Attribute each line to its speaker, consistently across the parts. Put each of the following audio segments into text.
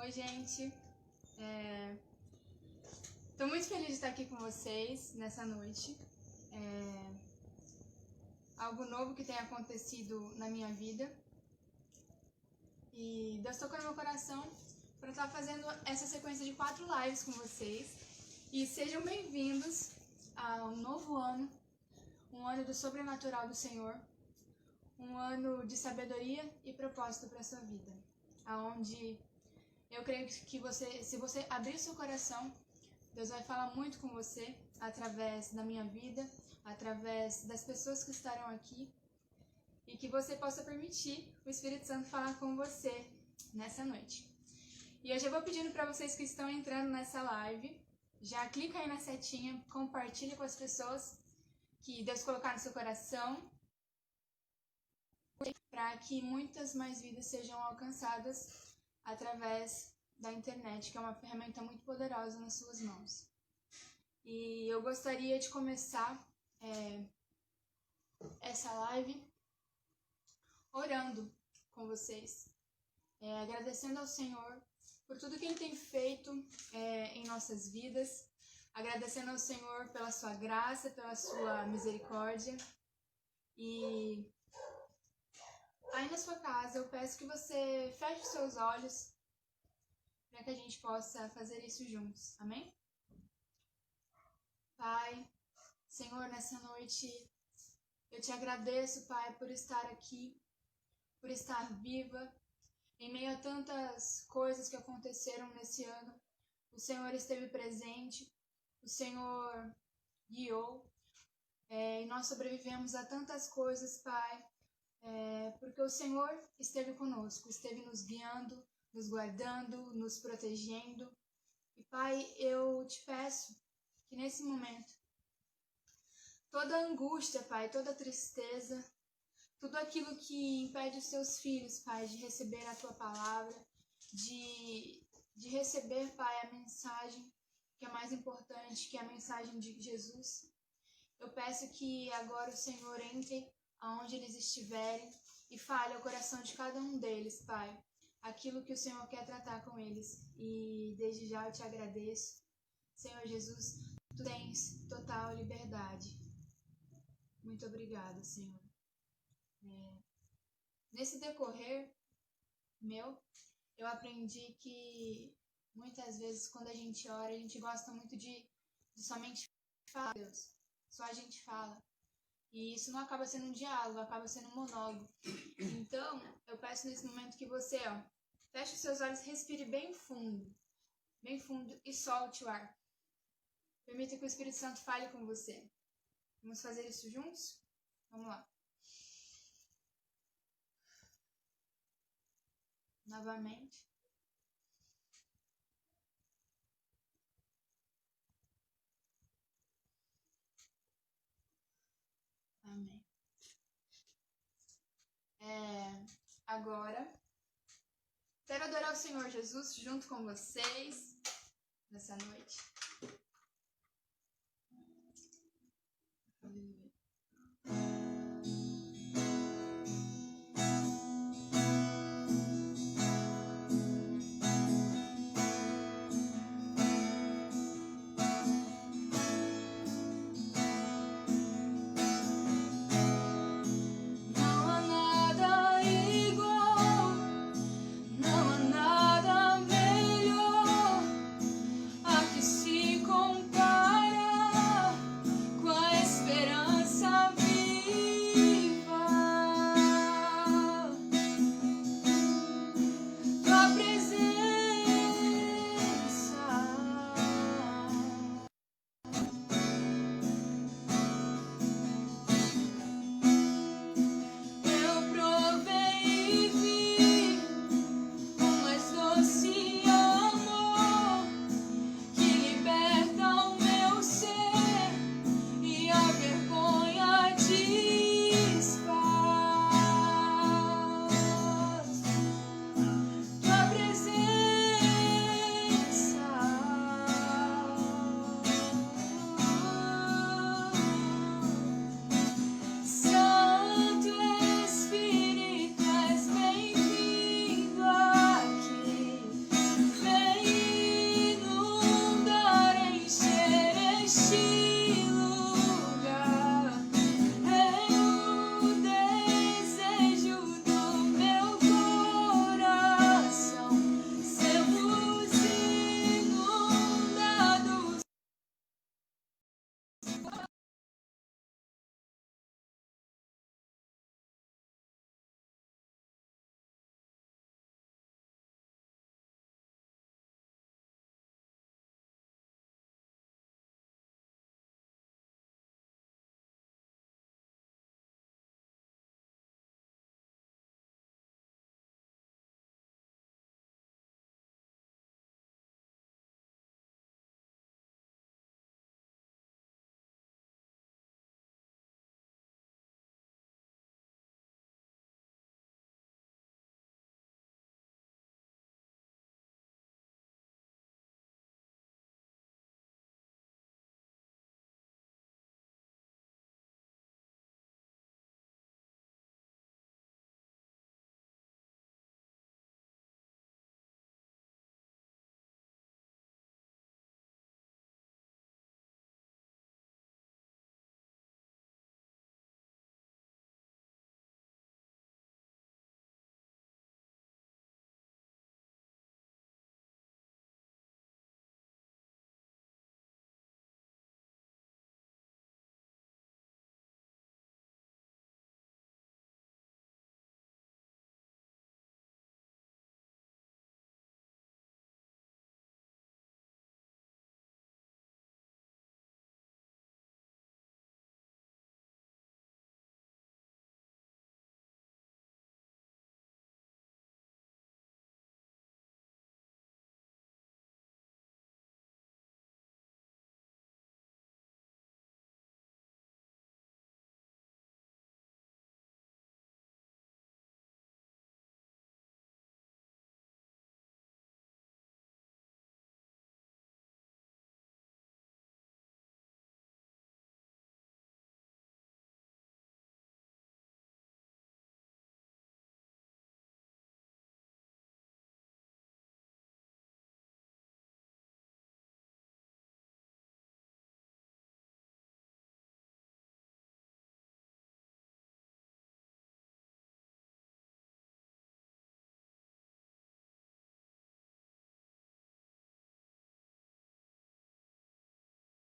Speaker 1: Oi, gente. Tô muito feliz de estar aqui com vocês nessa noite. Algo novo que tem acontecido na minha vida. E Deus tocou no meu coração para estar fazendo essa sequência de 4 lives com vocês. E sejam bem-vindos a um novo ano, um ano do sobrenatural do Senhor, um ano de sabedoria e propósito para a sua vida, aonde eu creio que se você abrir seu coração, Deus vai falar muito com você através da minha vida, através das pessoas que estarão aqui, e que você possa permitir o Espírito Santo falar com você nessa noite. E eu já vou pedindo para vocês que estão entrando nessa live, já clica aí na setinha, compartilha com as pessoas que Deus colocar no seu coração, para que muitas mais vidas sejam alcançadas através da internet, que é uma ferramenta muito poderosa nas suas mãos. E eu gostaria de começar essa live orando com vocês, agradecendo ao Senhor por tudo que Ele tem feito em nossas vidas, agradecendo ao Senhor pela sua graça, pela sua misericórdia. E aí na sua casa eu peço que você feche os seus olhos para que a gente possa fazer isso juntos. Amém? Pai, Senhor, nessa noite eu te agradeço, Pai, por estar aqui, por estar viva. Em meio a tantas coisas que aconteceram nesse ano, o Senhor esteve presente, o Senhor guiou, e nós sobrevivemos a tantas coisas, Pai, porque o Senhor esteve conosco, esteve nos guiando, nos guardando, nos protegendo. E Pai, eu te peço que nesse momento, toda angústia, Pai, toda tristeza, tudo aquilo que impede os teus filhos, Pai, de receber a tua palavra, de receber, Pai, a mensagem que é mais importante, que é a mensagem de Jesus. Eu peço que agora o Senhor entre aonde eles estiverem e fale ao coração de cada um deles, Pai, aquilo que o Senhor quer tratar com eles. E desde já eu te agradeço. Senhor Jesus, tu tens total liberdade. Muito obrigada, Senhor. Nesse decorrer eu aprendi que muitas vezes quando a gente ora, a gente gosta muito de somente falar, Deus. Só a gente fala. E isso não acaba sendo um diálogo, acaba sendo um monólogo. Então, eu peço nesse momento que você, feche os seus olhos, respire bem fundo e solte o ar. Permita que o Espírito Santo fale com você. Vamos fazer isso juntos? Vamos lá. Novamente. Amém. Agora, quero adorar o Senhor Jesus junto com vocês nessa noite. Aleluia. Não há nada igual, não há nada melhor a que se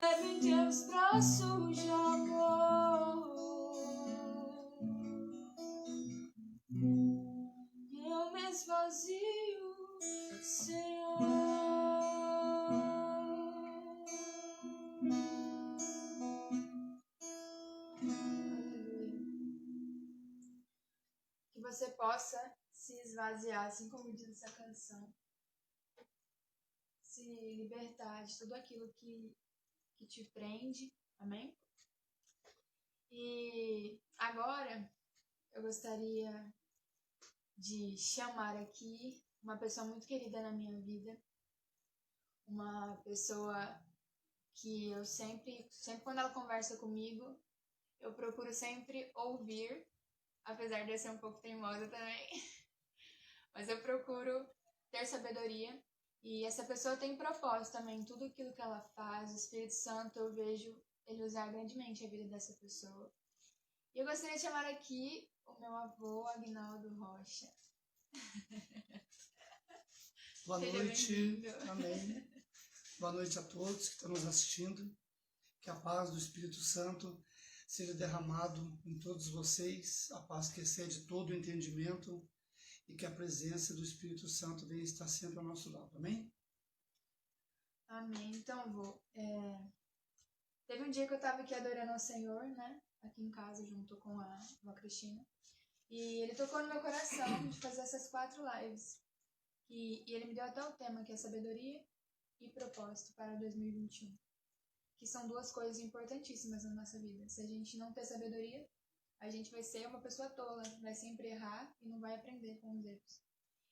Speaker 1: leve em teus braços de amor. Eu me esvazio, Senhor. Aleluia. Que você possa se esvaziar, assim como diz essa canção. Se libertar de tudo aquilo que te prende. Amém? E agora eu gostaria de chamar aqui uma pessoa muito querida na minha vida, uma pessoa que eu sempre quando ela conversa comigo, eu procuro sempre ouvir, apesar de eu ser um pouco teimosa também, mas eu procuro ter sabedoria, e essa pessoa tem propósito também, tudo aquilo que ela faz, o Espírito Santo, eu vejo ele usar grandemente a vida dessa pessoa. E eu gostaria de chamar aqui o meu avô, Agnaldo Rocha.
Speaker 2: Boa noite, amém. Boa noite a todos que estão nos assistindo. Que a paz do Espírito Santo seja derramado em todos vocês, a paz que excede todo o entendimento, e que a presença do Espírito Santo venha estar sempre ao nosso lado, amém?
Speaker 1: Amém. Então, avô, teve um dia que eu estava aqui adorando ao Senhor, né? Aqui em casa, junto com a avó Cristina. E ele tocou no meu coração de fazer essas 4 lives. E ele me deu até o tema, que é sabedoria e propósito para 2021. Que são 2 coisas importantíssimas na nossa vida. Se a gente não ter sabedoria, a gente vai ser uma pessoa tola, vai sempre errar e não vai aprender com os erros.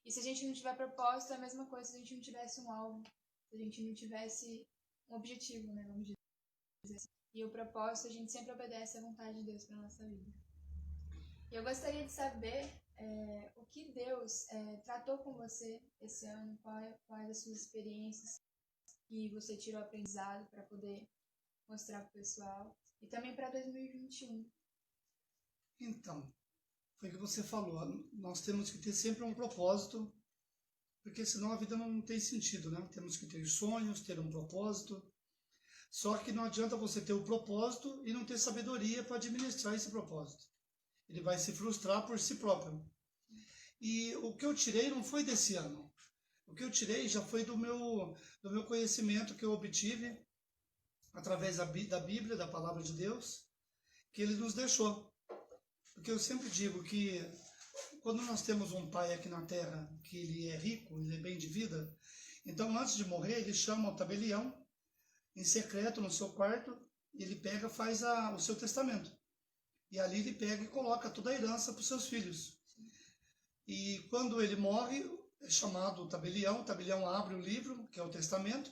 Speaker 1: E se a gente não tiver propósito, é a mesma coisa se a gente não tivesse um alvo, se a gente não tivesse um objetivo, né? Vamos dizer assim. E o propósito, a gente sempre obedece à vontade de Deus para a nossa vida. E eu gostaria de saber o que Deus tratou com você esse ano, quais as suas experiências que você tirou aprendizado para poder mostrar para o pessoal, e também para 2021.
Speaker 2: Então, foi o que você falou, nós temos que ter sempre um propósito, porque senão a vida não tem sentido, né? Temos que ter sonhos, ter um propósito, só que não adianta você ter o propósito e não ter sabedoria para administrar esse propósito. Ele vai se frustrar por si próprio. E o que eu tirei não foi desse ano. O que eu tirei já foi do meu conhecimento que eu obtive através da Bíblia, da Palavra de Deus, que Ele nos deixou. Porque eu sempre digo que quando nós temos um pai aqui na Terra, que ele é rico, ele é bem de vida, então antes de morrer ele chama o tabelião em secreto no seu quarto, e ele pega, faz o seu testamento. E ali ele pega e coloca toda a herança para os seus filhos. E quando ele morre, é chamado o tabelião abre o livro, que é o testamento,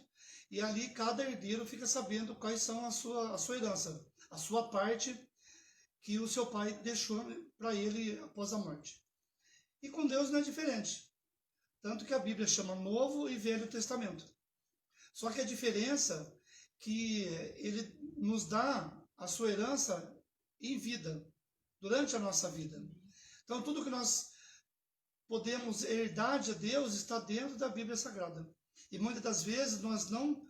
Speaker 2: e ali cada herdeiro fica sabendo quais são a sua herança, a sua parte que o seu pai deixou para ele após a morte. E com Deus não é diferente. Tanto que a Bíblia chama Novo e Velho Testamento. Só que a diferença é que ele nos dá a sua herança em vida, durante a nossa vida. Então tudo que nós podemos herdar de Deus está dentro da Bíblia Sagrada. E muitas das vezes nós não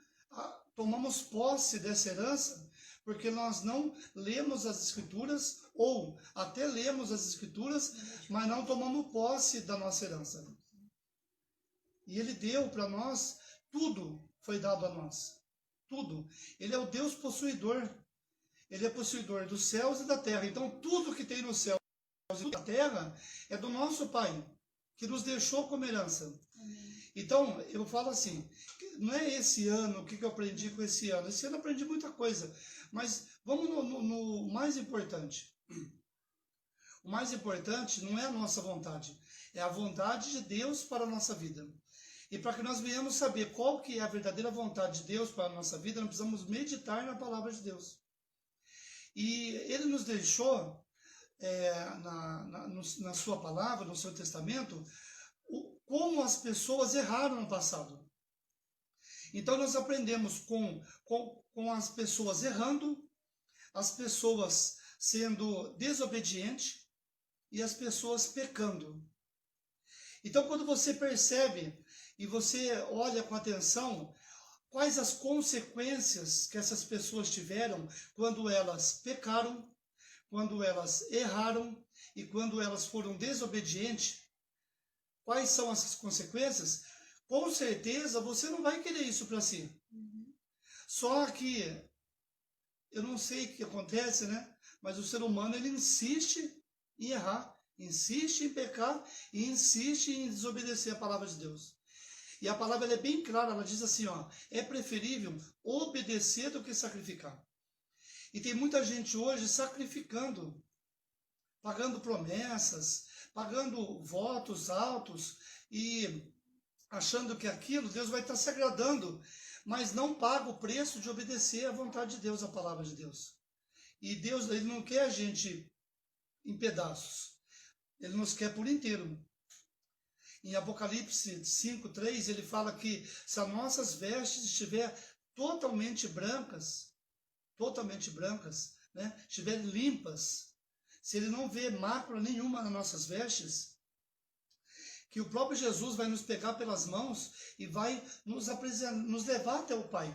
Speaker 2: tomamos posse dessa herança porque nós não lemos as Escrituras, ou até lemos as Escrituras, mas não tomamos posse da nossa herança. E Ele deu para nós, tudo foi dado a nós. Tudo. Ele é o Deus possuidor. Ele é possuidor dos céus e da terra. Então tudo que tem nos céus e na terra é do nosso Pai, que nos deixou como herança. Então, eu falo assim, não é esse ano, o que eu aprendi com esse ano. Esse ano eu aprendi muita coisa, mas vamos no mais importante. O mais importante não é a nossa vontade, é a vontade de Deus para a nossa vida. E para que nós venhamos saber qual que é a verdadeira vontade de Deus para a nossa vida, nós precisamos meditar na palavra de Deus. E Ele nos deixou, na sua palavra, no seu testamento, como as pessoas erraram no passado. Então nós aprendemos com as pessoas errando, as pessoas sendo desobedientes e as pessoas pecando. Então quando você percebe e você olha com atenção quais as consequências que essas pessoas tiveram quando elas pecaram, quando elas erraram e quando elas foram desobedientes. Quais são essas consequências? Com certeza você não vai querer isso para si. Só que eu não sei o que acontece, né? Mas o ser humano, ele insiste em errar, insiste em pecar e insiste em desobedecer a palavra de Deus. E a palavra ela é bem clara, ela diz assim, ó, é preferível obedecer do que sacrificar. E tem muita gente hoje sacrificando, pagando promessas, pagando votos altos e achando que aquilo Deus vai estar se agradando, mas não paga o preço de obedecer à vontade de Deus, à palavra de Deus. E Deus, ele não quer a gente em pedaços, ele nos quer por inteiro. Em Apocalipse 5:3, ele fala que se as nossas vestes estiverem totalmente brancas, né, estiverem limpas, se ele não vê mácula nenhuma nas nossas vestes, que o próprio Jesus vai nos pegar pelas mãos e vai nos levar até o Pai.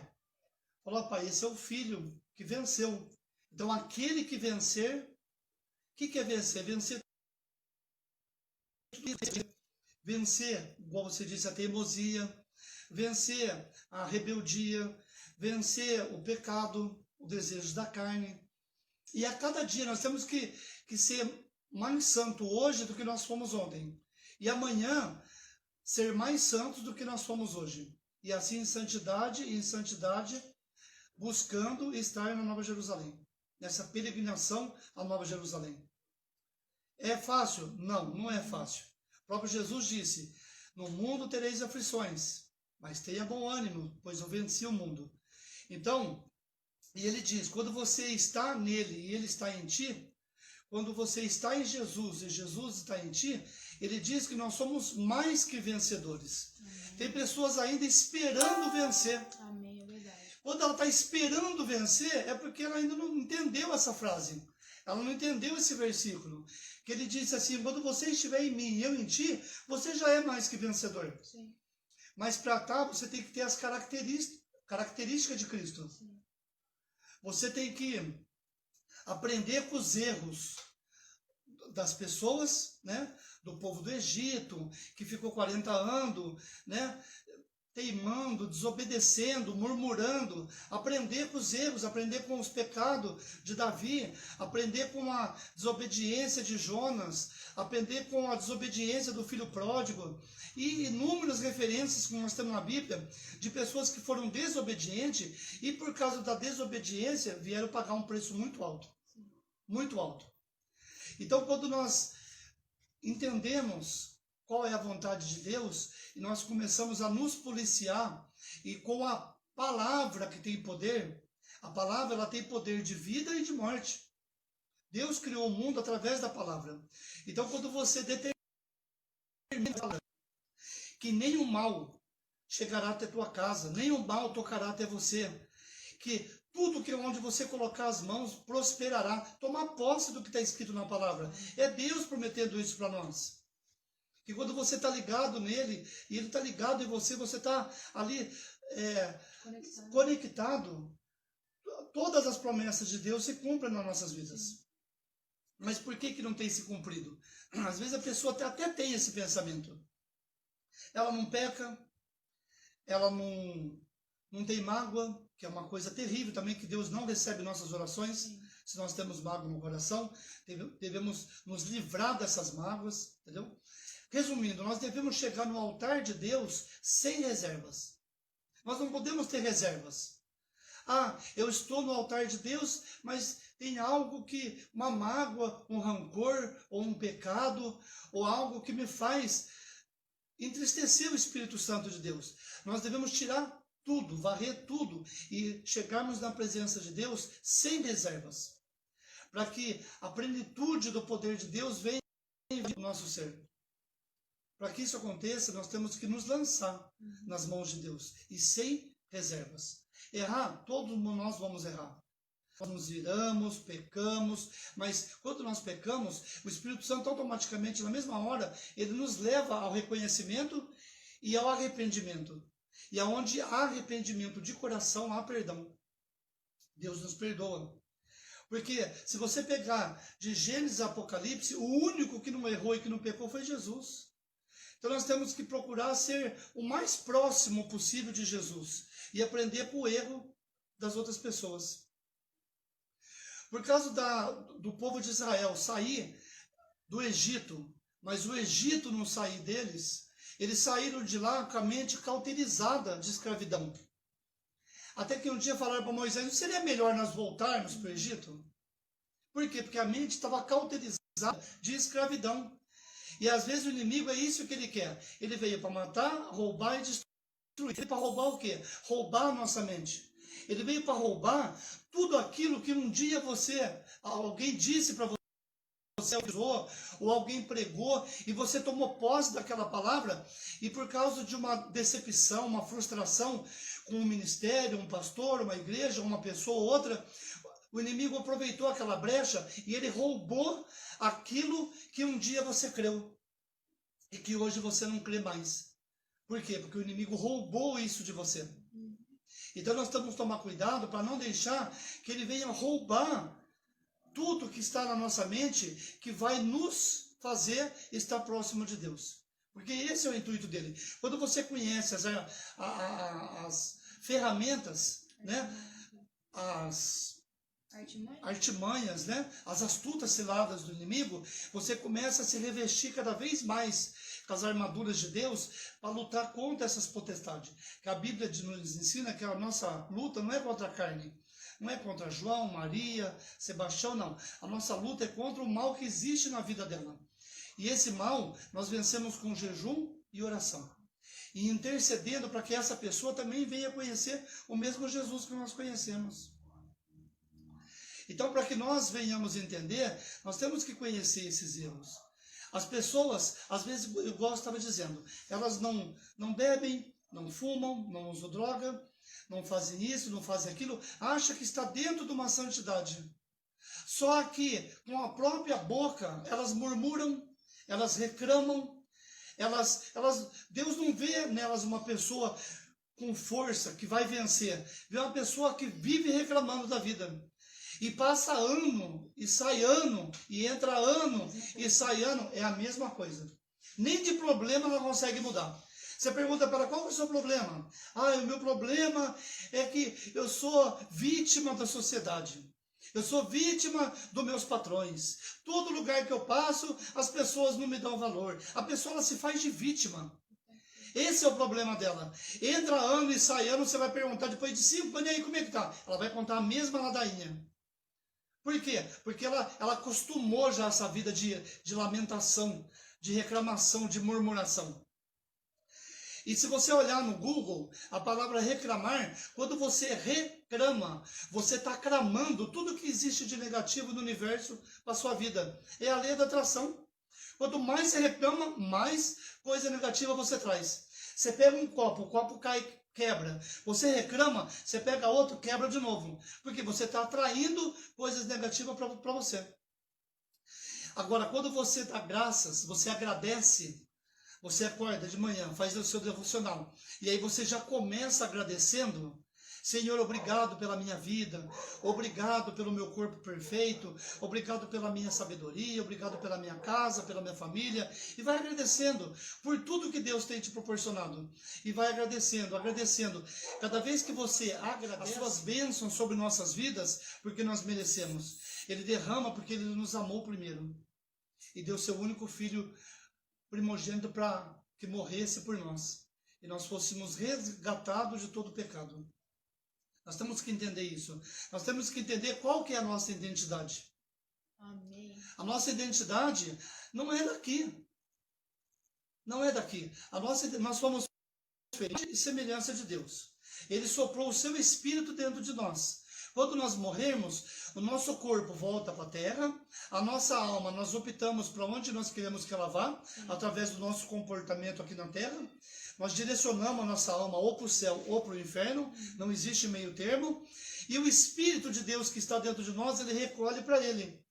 Speaker 2: Falou, Pai, esse é o Filho que venceu. Então, aquele que vencer, o que é vencer? Vencer, igual você disse, a teimosia, vencer a rebeldia, vencer o pecado, o desejo da carne. E a cada dia nós temos que ser mais santo hoje do que nós fomos ontem. E amanhã ser mais santos do que nós fomos hoje. E assim em santidade, buscando estar na Nova Jerusalém. Nessa peregrinação à Nova Jerusalém. É fácil? Não, não é fácil. O próprio Jesus disse, no mundo tereis aflições, mas tenha bom ânimo, pois eu venci o mundo. Então, e ele diz, quando você está nele e ele está em ti, quando você está em Jesus e Jesus está em ti, ele diz que nós somos mais que vencedores. Amém. Tem pessoas ainda esperando vencer.
Speaker 1: Amém, é verdade.
Speaker 2: Quando ela está esperando vencer, é porque ela ainda não entendeu essa frase. Ela não entendeu esse versículo. Que ele disse assim, quando você estiver em mim e eu em ti, você já é mais que vencedor.
Speaker 1: Sim.
Speaker 2: Mas para cá, você tem que ter as características de Cristo.
Speaker 1: Sim.
Speaker 2: Você tem que aprender com os erros das pessoas, né? Do povo do Egito, que ficou 40 anos, né? Teimando, desobedecendo, murmurando, aprender com os erros, aprender com os pecados de Davi, aprender com a desobediência de Jonas, aprender com a desobediência do filho pródigo, e inúmeras referências que nós temos na Bíblia, de pessoas que foram desobedientes, e por causa da desobediência, vieram pagar um preço muito alto. Muito alto. Então, quando nós entendemos qual é a vontade de Deus, e nós começamos a nos policiar, e com a palavra que tem poder, a palavra ela tem poder de vida e de morte. Deus criou o mundo através da palavra. Então, quando você determina que nem o mal chegará até tua casa, nem o mal tocará até você, que tudo que onde você colocar as mãos prosperará, tomar posse do que está escrito na palavra. É Deus prometendo isso para nós. Que quando você está ligado nele, e ele está ligado em você, você está ali conectado. Todas as promessas de Deus se cumprem nas nossas vidas. Sim. Mas por que não tem se cumprido? Às vezes a pessoa até tem esse pensamento. Ela não peca, ela não tem mágoa, que é uma coisa terrível também, que Deus não recebe nossas orações. Sim. Se nós temos mágoa no coração, devemos nos livrar dessas mágoas, entendeu? Resumindo, nós devemos chegar no altar de Deus sem reservas. Nós não podemos ter reservas. Ah, eu estou no altar de Deus, mas tem algo que, uma mágoa, um rancor, ou um pecado, ou algo que me faz entristecer o Espírito Santo de Deus. Nós devemos tirar tudo, varrer tudo e chegarmos na presença de Deus sem reservas. Para que a plenitude do poder de Deus venha no nosso ser. Para que isso aconteça, nós temos que nos lançar nas mãos de Deus e sem reservas. Errar, todos nós vamos errar. Nós nos viramos, pecamos, mas quando nós pecamos, o Espírito Santo automaticamente, na mesma hora, ele nos leva ao reconhecimento e ao arrependimento. E aonde há arrependimento de coração, há perdão. Deus nos perdoa. Porque se você pegar de Gênesis a Apocalipse, o único que não errou e que não pecou foi Jesus. Então nós temos que procurar ser o mais próximo possível de Jesus e aprender com o erro das outras pessoas. Por causa do povo de Israel sair do Egito, mas o Egito não sair deles, eles saíram de lá com a mente cauterizada de escravidão. Até que um dia falaram para Moisés, não seria melhor nós voltarmos para o Egito? Por quê? Porque a mente estava cauterizada de escravidão. E às vezes o inimigo é isso que ele quer. Ele veio para matar, roubar e destruir. Ele veio para roubar o quê? Roubar a nossa mente. Ele veio para roubar tudo aquilo que um dia alguém disse para você, ou alguém pregou, e você tomou posse daquela palavra, e por causa de uma decepção, uma frustração com um ministério, um pastor, uma igreja, uma pessoa ou outra, o inimigo aproveitou aquela brecha e ele roubou aquilo que um dia você creu e que hoje você não crê mais. Por quê? Porque o inimigo roubou isso de você. Então nós temos que tomar cuidado para não deixar que ele venha roubar tudo que está na nossa mente, que vai nos fazer estar próximo de Deus. Porque esse é o intuito dele. Quando você conhece as ferramentas, né? As artimanhas, né? As astutas ciladas do inimigo, você começa a se revestir cada vez mais com as armaduras de Deus para lutar contra essas potestades. Que a Bíblia nos ensina que a nossa luta não é contra a carne, não é contra João, Maria, Sebastião, não. A nossa luta é contra o mal que existe na vida dela. E esse mal nós vencemos com jejum e oração. E intercedendo para que essa pessoa também venha conhecer o mesmo Jesus que nós conhecemos. Então, para que nós venhamos entender, nós temos que conhecer esses erros. As pessoas, às vezes, igual eu estava dizendo, elas não bebem, não fumam, não usam droga, não fazem isso, não fazem aquilo, acham que está dentro de uma santidade. Só que, com a própria boca, elas murmuram, elas reclamam, Deus não vê nelas uma pessoa com força, que vai vencer. Vê uma pessoa que vive reclamando da vida. E passa ano, e sai ano, e entra ano, e sai ano, é a mesma coisa. Nem de problema ela consegue mudar. Você pergunta para ela, qual é o seu problema? O meu problema é que eu sou vítima da sociedade. Eu sou vítima dos meus patrões. Todo lugar que eu passo, as pessoas não me dão valor. A pessoa ela se faz de vítima. Esse é o problema dela. Entra ano e sai ano, você vai perguntar depois de 5 anos, e aí como é que tá? Ela vai contar a mesma ladainha. Por quê? Porque ela acostumou já essa vida de lamentação, de reclamação, de murmuração. E se você olhar no Google, a palavra reclamar, quando você reclama, você está clamando tudo que existe de negativo no universo para a sua vida. É a lei da atração. Quanto mais você reclama, mais coisa negativa você traz. Você pega um copo, o copo cai, quebra. Você reclama, você pega outro, quebra de novo. Porque você está atraindo coisas negativas para você. Agora, quando você dá graças, você agradece, você acorda de manhã, faz o seu devocional. E aí você já começa agradecendo. Senhor, obrigado pela minha vida, obrigado pelo meu corpo perfeito, obrigado pela minha sabedoria, obrigado pela minha casa, pela minha família, e vai agradecendo por tudo que Deus tem te proporcionado, e vai agradecendo, agradecendo, cada vez que você agradece as suas bênçãos sobre nossas vidas, porque nós merecemos, Ele derrama porque Ele nos amou primeiro, e deu seu único filho primogênito para que morresse por nós, e nós fôssemos resgatados de todo o pecado. Nós temos que entender isso. Nós temos que entender qual que é a nossa identidade.
Speaker 1: Amém.
Speaker 2: A nossa identidade não é daqui. Não é daqui. Nós somos feitos de semelhança de Deus. Ele soprou o seu Espírito dentro de nós. Quando nós morrermos, o nosso corpo volta para a terra, a nossa alma, nós optamos para onde nós queremos que ela vá, através do nosso comportamento aqui na terra. Nós direcionamos a nossa alma ou para o céu ou para o inferno, não existe meio termo. E o Espírito de Deus que está dentro de nós, ele recolhe para ele.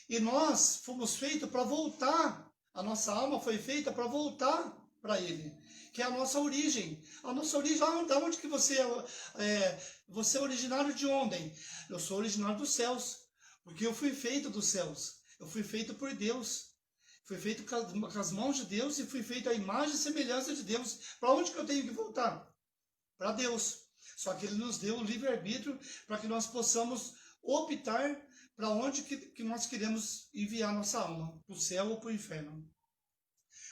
Speaker 2: E nós fomos feitos para voltar, a nossa alma foi feita para voltar para Ele, que é a nossa origem. A nossa origem, da onde que você é? Você é originário de onde? Eu sou originário dos céus, porque eu fui feito dos céus. Eu fui feito por Deus. Fui feito com as mãos de Deus e fui feito à imagem e semelhança de Deus. Para onde que eu tenho que voltar? Para Deus. Só que Ele nos deu o livre-arbítrio para que nós possamos optar para onde que nós queremos enviar nossa alma, para o céu ou para o inferno.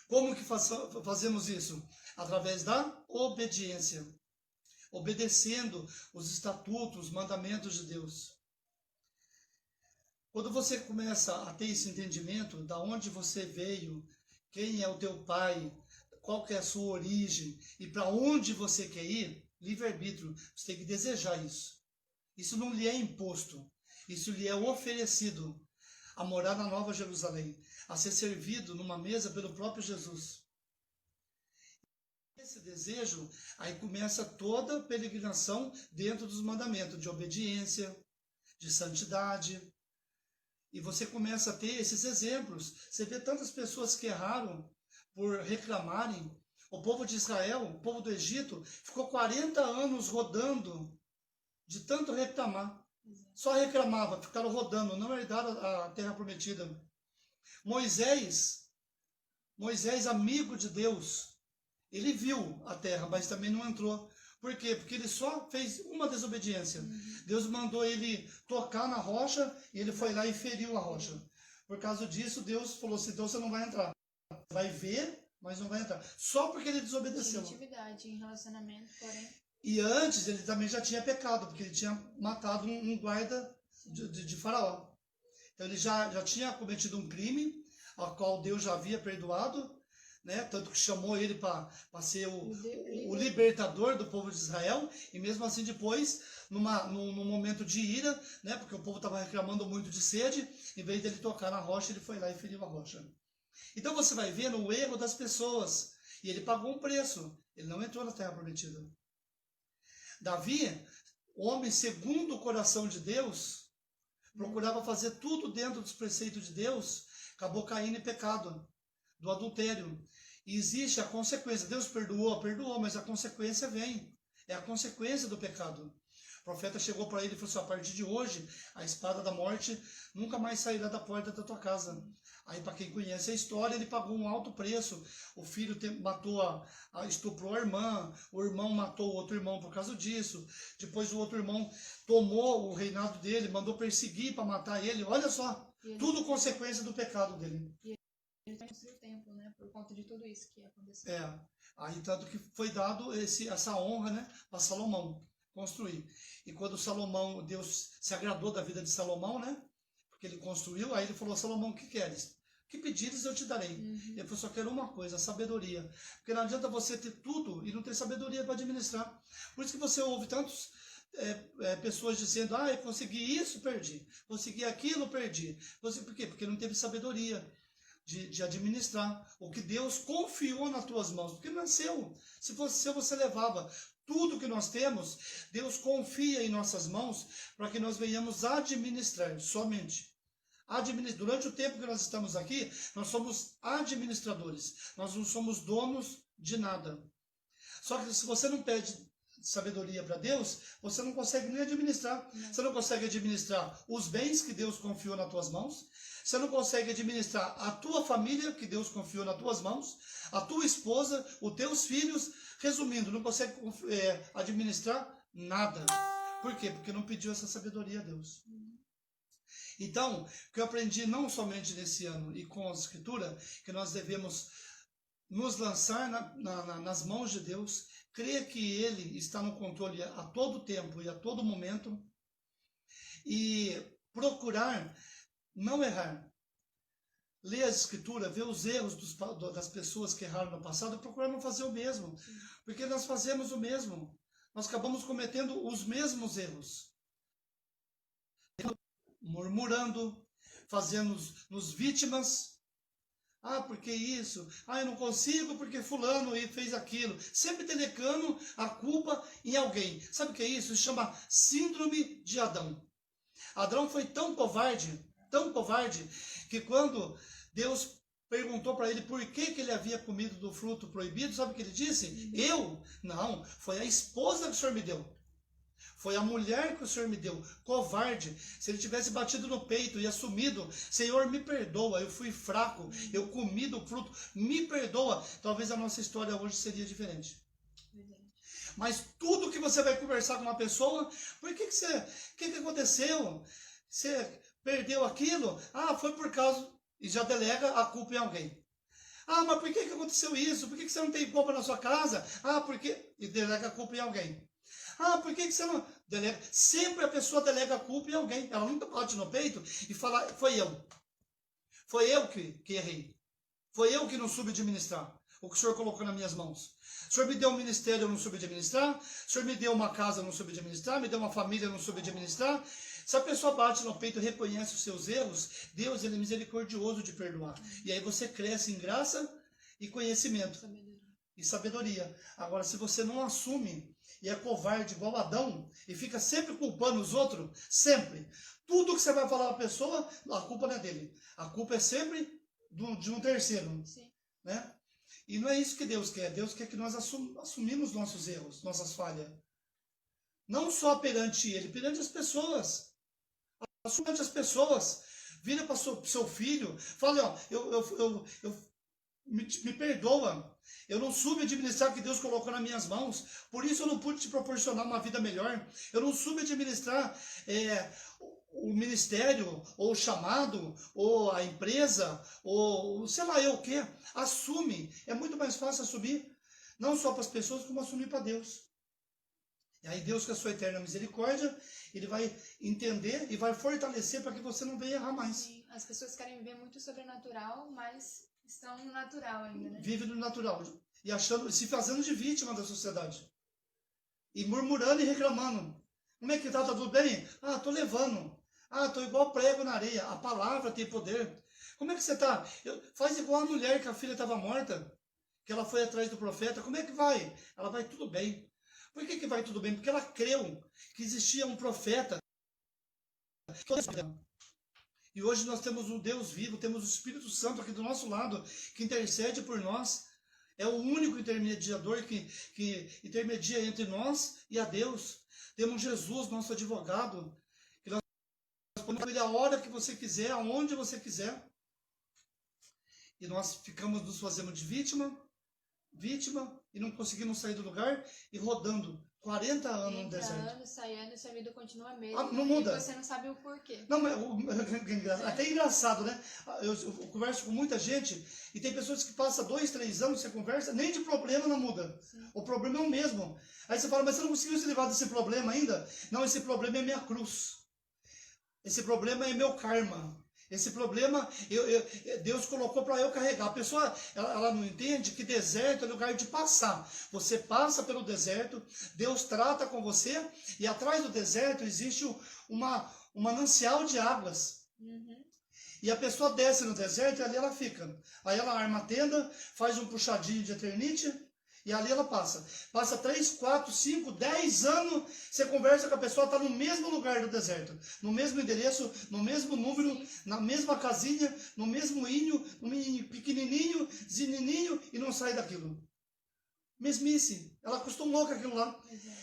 Speaker 2: Como que fazemos isso? Através da obediência. Obedecendo os estatutos, os mandamentos de Deus. Quando você começa a ter esse entendimento, da onde você veio, quem é o teu pai, qual que é a sua origem e para onde você quer ir, livre-arbítrio, você tem que desejar isso. Isso não lhe é imposto, isso lhe é oferecido a morar na Nova Jerusalém, a ser servido numa mesa pelo próprio Jesus. Esse desejo, aí começa toda a peregrinação dentro dos mandamentos de obediência, de santidade. E você começa a ter esses exemplos. Você vê tantas pessoas que erraram por reclamarem. O povo de Israel, o povo do Egito, ficou 40 anos rodando de tanto reclamar. Só reclamava, ficaram rodando, não herdaram a terra prometida. Moisés, amigo de Deus, ele viu a terra, mas também não entrou. Por quê? Porque ele só fez uma desobediência. Deus mandou ele tocar na rocha e ele foi lá e feriu a rocha. Por causa disso, Deus falou assim, então você não vai entrar. Você vai ver, mas não vai entrar. Só porque ele desobedeceu.
Speaker 1: Intimidade, em relacionamento, porém.
Speaker 2: E antes ele também já tinha pecado, porque ele tinha matado um guarda de Faraó. Então ele já tinha cometido um crime, ao qual Deus já havia perdoado, né? Tanto que chamou ele para ser o libertador do povo de Israel, e mesmo assim depois, num momento de ira, né? Porque o povo estava reclamando muito de sede, em vez dele tocar na rocha, ele foi lá e feriu a rocha. Então você vai vendo o erro das pessoas, e ele pagou um preço, ele não entrou na terra prometida. Davi, homem segundo o coração de Deus, procurava fazer tudo dentro dos preceitos de Deus, acabou caindo em pecado do adultério. E existe a consequência. Deus perdoou, mas a consequência vem. É a consequência do pecado. O profeta chegou para ele e falou assim, a partir de hoje, a espada da morte nunca mais sairá da porta da tua casa. Aí, para quem conhece a história, ele pagou um alto preço. O filho estuprou a irmã, o irmão matou o outro irmão por causa disso. Depois o outro irmão tomou o reinado dele, mandou perseguir para matar ele. Olha só, tudo consequência do pecado dele.
Speaker 1: Ele construiu o templo, né? Por conta de tudo isso que aconteceu.
Speaker 2: Aí tanto que foi dado essa honra, né, para Salomão construir. E quando Deus se agradou da vida de Salomão, né? Porque ele construiu, aí ele falou, Salomão, o que queres? Que pedires eu te darei. Ele falou, só quero uma coisa, sabedoria. Porque não adianta você ter tudo e não ter sabedoria para administrar. Por isso que você ouve tantos pessoas dizendo, eu consegui isso, perdi. Consegui aquilo, perdi. Por quê? Porque não teve sabedoria de administrar o que Deus confiou nas tuas mãos. Porque não é seu. Se fosse seu, você levava. Tudo que nós temos, Deus confia em nossas mãos para que nós venhamos administrar somente. Durante o tempo que nós estamos aqui, nós somos administradores. Nós não somos donos de nada. Só que se você não pede sabedoria para Deus, você não consegue nem administrar. Você não consegue administrar os bens que Deus confiou nas tuas mãos. Você não consegue administrar a tua família, que Deus confiou nas tuas mãos, a tua esposa, os teus filhos. Resumindo, não consegue administrar nada. Por quê? Porque não pediu essa sabedoria a Deus. Então, o que eu aprendi não somente nesse ano e com a Escritura, que nós devemos nos lançar nas mãos de Deus, crer que Ele está no controle a todo tempo e a todo momento, e procurar não errar. Ler a Escritura, ver os erros das pessoas que erraram no passado e procurar não fazer o mesmo. Porque nós fazemos o mesmo. Nós acabamos cometendo os mesmos erros. Murmurando, fazendo-nos vítimas. Porque isso? Eu não consigo porque fulano fez aquilo. Sempre delegando a culpa em alguém. Sabe o que é isso? Isso chama síndrome de Adão. Adão foi tão covarde, que quando Deus perguntou para ele por que ele havia comido do fruto proibido, sabe o que ele disse? Eu? Não, foi a esposa que o Senhor me deu. Foi a mulher que o Senhor me deu, covarde. Se ele tivesse batido no peito e assumido, Senhor, me perdoa, eu fui fraco, eu comi do fruto, me perdoa, talvez a nossa história hoje seria diferente. Mas tudo que você vai conversar com uma pessoa, por que que aconteceu? Você perdeu aquilo? Ah, foi por causa, e já delega a culpa em alguém. Ah, mas por que aconteceu isso? Por que você não tem culpa na sua casa? Ah, porque... E delega a culpa em alguém. Ah, por que você não... Delega... Sempre a pessoa delega a culpa em alguém. Ela nunca bate no peito e fala, foi eu. Foi eu que errei. Foi eu que não soube administrar o que o Senhor colocou nas minhas mãos. O Senhor me deu um ministério, eu não soube administrar. O Senhor me deu uma casa, eu não soube administrar. Me deu uma família, eu não soube administrar. Se a pessoa bate no peito e reconhece os seus erros, Deus ele é misericordioso de perdoar. E aí você cresce em graça e conhecimento. E sabedoria. Agora, se você não assume e é covarde igual Adão e fica sempre culpando os outros, sempre. Tudo que você vai falar à pessoa, a culpa não é dele. A culpa é sempre de um terceiro.
Speaker 1: Sim.
Speaker 2: Né? E não é isso que Deus quer. Deus quer que nós assumimos nossos erros, nossas falhas. Não só perante Ele, perante as pessoas. Perante as pessoas. Vira para o seu filho, fala, ó, me perdoa. Eu não soube administrar o que Deus colocou nas minhas mãos. Por isso eu não pude te proporcionar uma vida melhor. Eu não soube administrar o ministério, ou o chamado, ou a empresa, ou sei lá eu o que. Assume. É muito mais fácil assumir, não só para as pessoas, como assumir para Deus. E aí Deus, com a sua eterna misericórdia, Ele vai entender e vai fortalecer para que você não venha errar mais.
Speaker 1: Sim. As pessoas querem viver muito sobrenatural, mas estão no natural ainda, né?
Speaker 2: Vive no natural. E se fazendo de vítima da sociedade. E murmurando e reclamando. Como é que tá? Tá tudo bem? Ah, tô levando. Ah, tô igual prego na areia. A palavra tem poder. Como é que você tá? Faz igual a mulher que a filha estava morta. Que ela foi atrás do profeta. Como é que vai? Ela vai tudo bem. Por que vai tudo bem? Porque ela creu que existia um profeta. E hoje nós temos um Deus vivo, temos o Espírito Santo aqui do nosso lado, que intercede por nós. É o único intermediador que intermedia entre nós e a Deus. Temos Jesus, nosso advogado, que nós podemos ele a hora que você quiser, aonde você quiser. E nós nos fazendo de vítima, e não conseguimos sair do lugar e rodando 40 anos no deserto.
Speaker 1: Anos, saindo, sua vida continua a mesma.
Speaker 2: Não muda.
Speaker 1: E você não sabe o porquê.
Speaker 2: Não, até engraçado, né? Eu converso com muita gente e tem pessoas que passam 2, 3 anos, você conversa, nem de problema não muda. Sim. O problema é o mesmo. Aí você fala, mas você não conseguiu se livrar desse problema ainda? Não, esse problema é minha cruz. Esse problema é meu karma. Esse problema Deus colocou para eu carregar. A pessoa ela não entende que deserto é lugar de passar. Você passa pelo deserto, Deus trata com você e atrás do deserto existe um manancial de águas. Uhum. E a pessoa desce no deserto e ali ela fica. Aí ela arma a tenda, faz um puxadinho de eternite e ali ela passa. Passa 3, 4, 5, 10 anos, você conversa com a pessoa, está no mesmo lugar do deserto, no mesmo endereço, no mesmo número, na mesma casinha, no mesmo inho, pequenininho, zinininho, e não sai daquilo. Mesmice, ela acostumou com aquilo lá.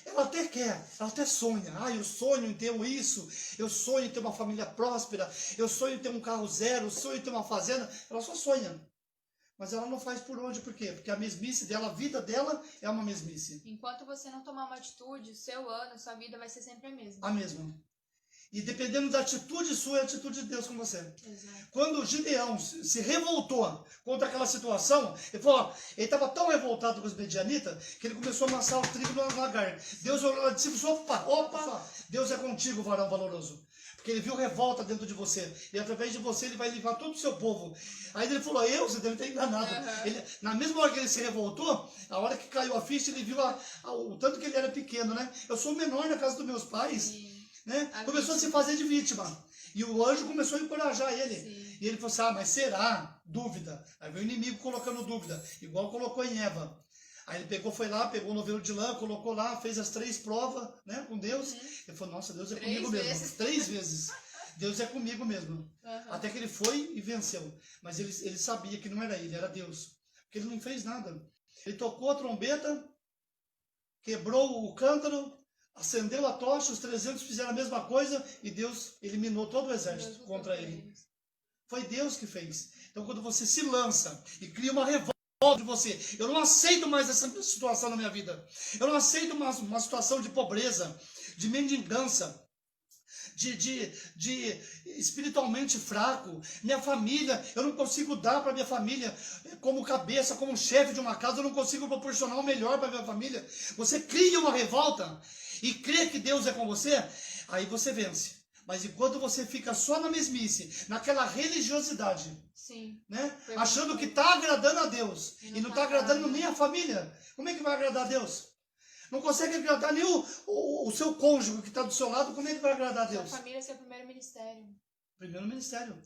Speaker 2: Ela até quer, ela até sonha. Ah, eu sonho em ter isso, eu sonho em ter uma família próspera, eu sonho em ter um carro zero, eu sonho em ter uma fazenda. Ela só sonha. Mas ela não faz por onde, por quê? Porque a mesmice dela, a vida dela é uma mesmice.
Speaker 1: Enquanto você não tomar uma atitude, o seu ano, a sua vida vai ser sempre a mesma.
Speaker 2: A mesma. E dependendo da atitude sua, é a atitude de Deus com você.
Speaker 1: Exato.
Speaker 2: Quando Gideão se revoltou contra aquela situação, ele falou, ele estava tão revoltado com os medianitas, que ele começou a amassar o trigo no lagar. Deus olhou lá de cima e disse, opa, Deus é contigo, varão valoroso. Porque ele viu revolta dentro de você. E através de você ele vai livrar todo o seu povo. Aí ele falou, você deve ter enganado.
Speaker 1: Uhum.
Speaker 2: Ele, na mesma hora que ele se revoltou, a hora que caiu a ficha, ele viu o tanto que ele era pequeno, né? Eu sou o menor na casa dos meus pais. Né? Começou a se fazer de vítima. E o anjo começou a encorajar ele. Sim. E ele falou assim, mas será? Dúvida. Aí veio o inimigo colocando dúvida. Igual colocou em Eva. Aí ele foi lá, pegou o novelo de lã, colocou lá, fez as 3 provas, né, com Deus. Ele falou, nossa, Deus é comigo mesmo. 3 vezes. Deus é comigo mesmo.
Speaker 1: Uhum.
Speaker 2: Até que ele foi e venceu. Mas ele sabia que não era ele, era Deus. Porque ele não fez nada. Ele tocou a trombeta, quebrou o cântaro, acendeu a tocha, os 300 fizeram a mesma coisa e Deus eliminou todo o exército contra ele. Foi Deus que fez. Então quando você se lança e cria uma revolta de você, eu não aceito mais essa situação na minha vida. Eu não aceito uma situação de pobreza, de mendigância, de espiritualmente fraco. Minha família, eu não consigo dar para minha família como cabeça, como chefe de uma casa, eu não consigo proporcionar o melhor para minha família. Você cria uma revolta e crê que Deus é com você, aí você vence. Mas enquanto você fica só na mesmice, naquela religiosidade,
Speaker 1: sim,
Speaker 2: né? Achando que está agradando a Deus e não está agradando nem a família, como é que vai agradar a Deus? Não consegue agradar nem o seu cônjuge que está do seu lado, como é que vai agradar a Deus?
Speaker 1: Sua família é seu primeiro ministério.
Speaker 2: Primeiro ministério.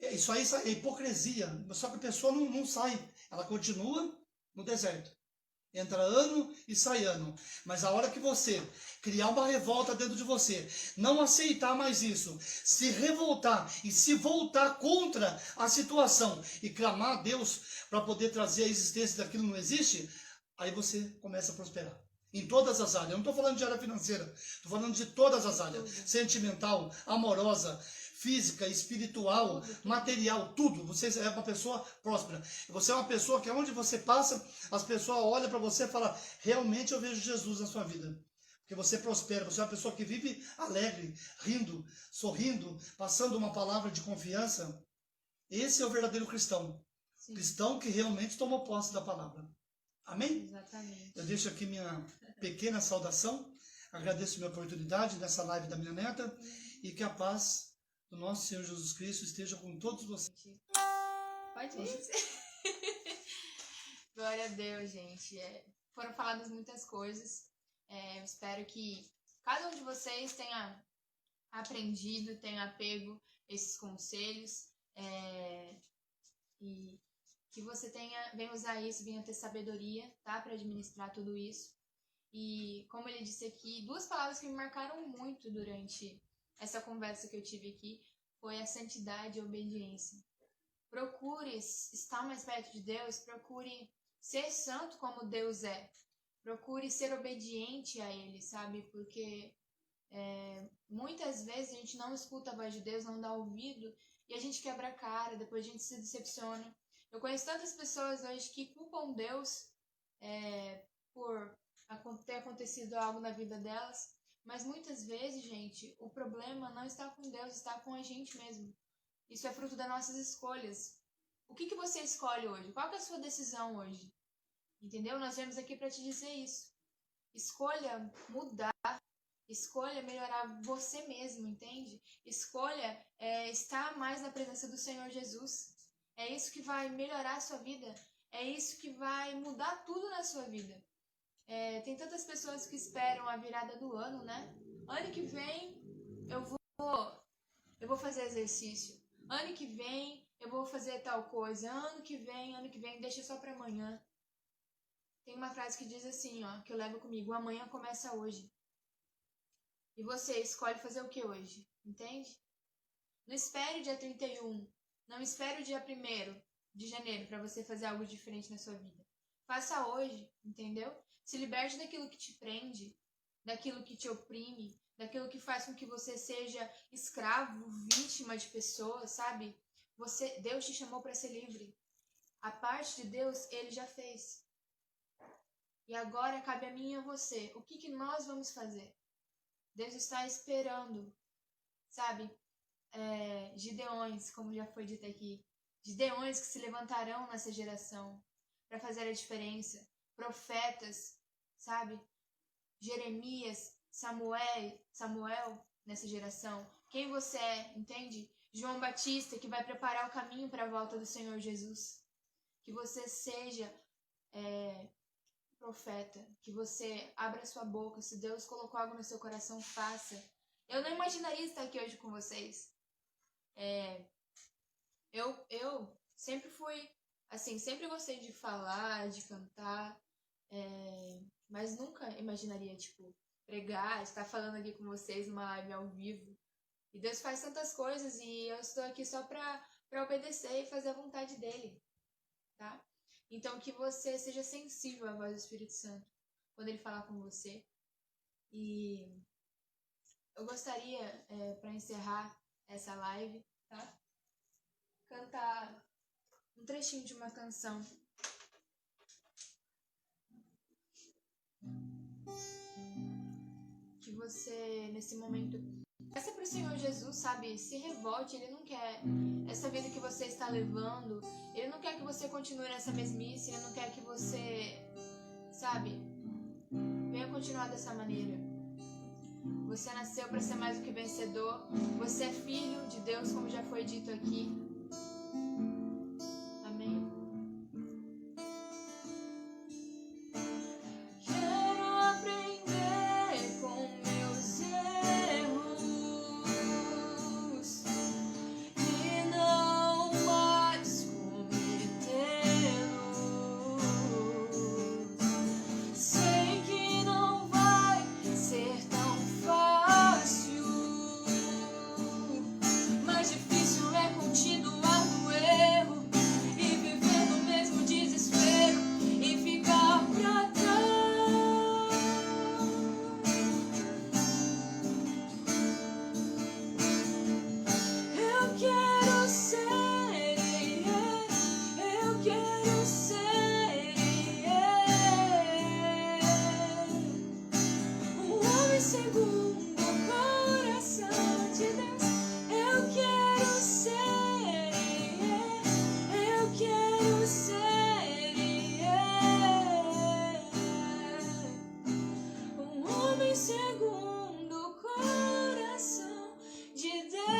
Speaker 2: Isso aí é hipocrisia. Só que a pessoa não sai. Ela continua no deserto. Entra ano e sai ano. Mas a hora que você criar uma revolta dentro de você, não aceitar mais isso, se revoltar e se voltar contra a situação e clamar a Deus para poder trazer a existência daquilo que não existe, aí você começa a prosperar. Em todas as áreas. Eu não estou falando de área financeira. Estou falando de todas as áreas. Sentimental, amorosa, física, espiritual, material, tudo. Você é uma pessoa próspera. Você é uma pessoa que onde você passa, as pessoas olham para você e falam, realmente eu vejo Jesus na sua vida. Porque você prospera, você é uma pessoa que vive alegre, rindo, sorrindo, passando uma palavra de confiança. Esse é o verdadeiro cristão. Sim. Cristão que realmente tomou posse da palavra. Amém?
Speaker 1: Exatamente.
Speaker 2: Eu deixo aqui minha pequena saudação. Agradeço a minha oportunidade nessa live da minha neta. E que a paz do nosso Senhor Jesus Cristo esteja com todos vocês.
Speaker 1: Pode ir. Glória a Deus, gente. Foram faladas muitas coisas. Eu espero que cada um de vocês tenha aprendido, tenha pego esses conselhos. E que você venha usar isso, venha ter sabedoria, tá? Para administrar tudo isso. E como ele disse aqui, 2 palavras que me marcaram muito durante essa conversa que eu tive aqui foi a santidade e a obediência. Procure estar mais perto de Deus, procure ser santo como Deus é. Procure ser obediente a Ele, sabe? Porque muitas vezes a gente não escuta a voz de Deus, não dá ouvido, e a gente quebra a cara, depois a gente se decepciona. Eu conheço tantas pessoas hoje que culpam Deus por ter acontecido algo na vida delas, mas muitas vezes, gente, o problema não está com Deus, está com a gente mesmo. Isso é fruto das nossas escolhas. O que você escolhe hoje? Qual que é a sua decisão hoje? Entendeu? Nós viemos aqui para te dizer isso. Escolha mudar, escolha melhorar você mesmo, entende? Escolha estar mais na presença do Senhor Jesus. É isso que vai melhorar a sua vida. É isso que vai mudar tudo na sua vida. Tem tantas pessoas que esperam a virada do ano, né? Ano que vem eu vou fazer exercício. Ano que vem eu vou fazer tal coisa. Ano que vem, deixa só para amanhã. Tem uma frase que diz assim, ó, que eu levo comigo: amanhã começa hoje. E você escolhe fazer o que hoje? Entende? Não espere o dia 31. Não espere o dia 1º de janeiro para você fazer algo diferente na sua vida. Faça hoje, entendeu? Se liberte daquilo que te prende, daquilo que te oprime, daquilo que faz com que você seja escravo, vítima de pessoas, sabe? Deus te chamou para ser livre. A parte de Deus, Ele já fez. E agora cabe a mim e a você. O que nós vamos fazer? Deus está esperando, sabe? Gideões, como já foi dito aqui. Gideões que se levantarão nessa geração para fazer a diferença. Profetas, sabe? Jeremias, Samuel nessa geração. Quem você é, entende? João Batista, que vai preparar o caminho para a volta do Senhor Jesus. Que você seja profeta, que você abra sua boca. Se Deus colocou algo no seu coração, faça. Eu não imaginaria estar aqui hoje com vocês. Eu sempre fui, assim, sempre gostei de falar, de cantar, mas nunca imaginaria, pregar, estar falando aqui com vocês numa live ao vivo. E Deus faz tantas coisas e eu estou aqui só para obedecer e fazer a vontade dele, tá? Então que você seja sensível à voz do Espírito Santo quando ele falar com você. E eu gostaria, para encerrar essa live, tá? Cantar um trechinho de uma canção. Que você, nesse momento, peça pro Senhor Jesus, sabe? Se revolte. Ele não quer essa vida que você está levando. Ele não quer que você continue nessa mesmice. Ele não quer que você, sabe, venha continuar dessa maneira. Você nasceu para ser mais do que vencedor. Você é filho de Deus, como já foi dito aqui. Amém? Quero aprender com meus erros e não mais cometê-los. Sei que não vai ser tão fácil, mas difícil é continuar no erro e viver no mesmo desespero e ficar pra trás. Eu quero ser, eu quero ser um homem segundo o coração de Deus. Eu quero ser, eu quero ser um homem segundo o coração de Deus.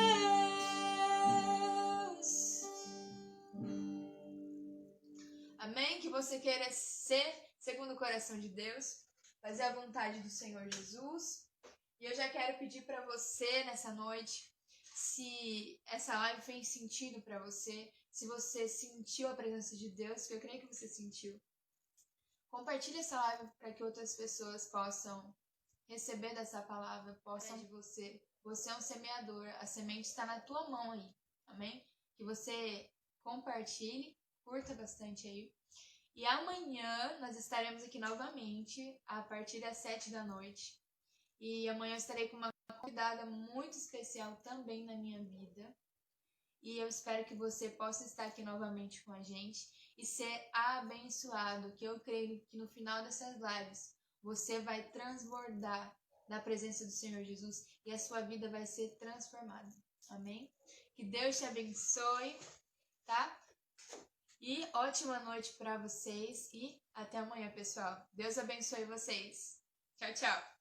Speaker 1: Amém? Que você queira ser segundo o coração de Deus, fazer a vontade do Senhor Jesus. E eu já quero pedir para você nessa noite, se essa live fez sentido para você, se você sentiu a presença de Deus, que eu creio que você sentiu. Compartilhe essa live para que outras pessoas possam receber dessa palavra, possam de você. Você é um semeador, a semente está na tua mão aí, amém? Que você compartilhe, curta bastante aí. E amanhã nós estaremos aqui novamente, a partir das 7 da noite. E amanhã eu estarei com uma convidada muito especial também na minha vida. E eu espero que você possa estar aqui novamente com a gente e ser abençoado, que eu creio que no final dessas lives você vai transbordar da presença do Senhor Jesus e a sua vida vai ser transformada. Amém? Que Deus te abençoe, tá? E ótima noite para vocês e até amanhã, pessoal. Deus abençoe vocês. Tchau, tchau.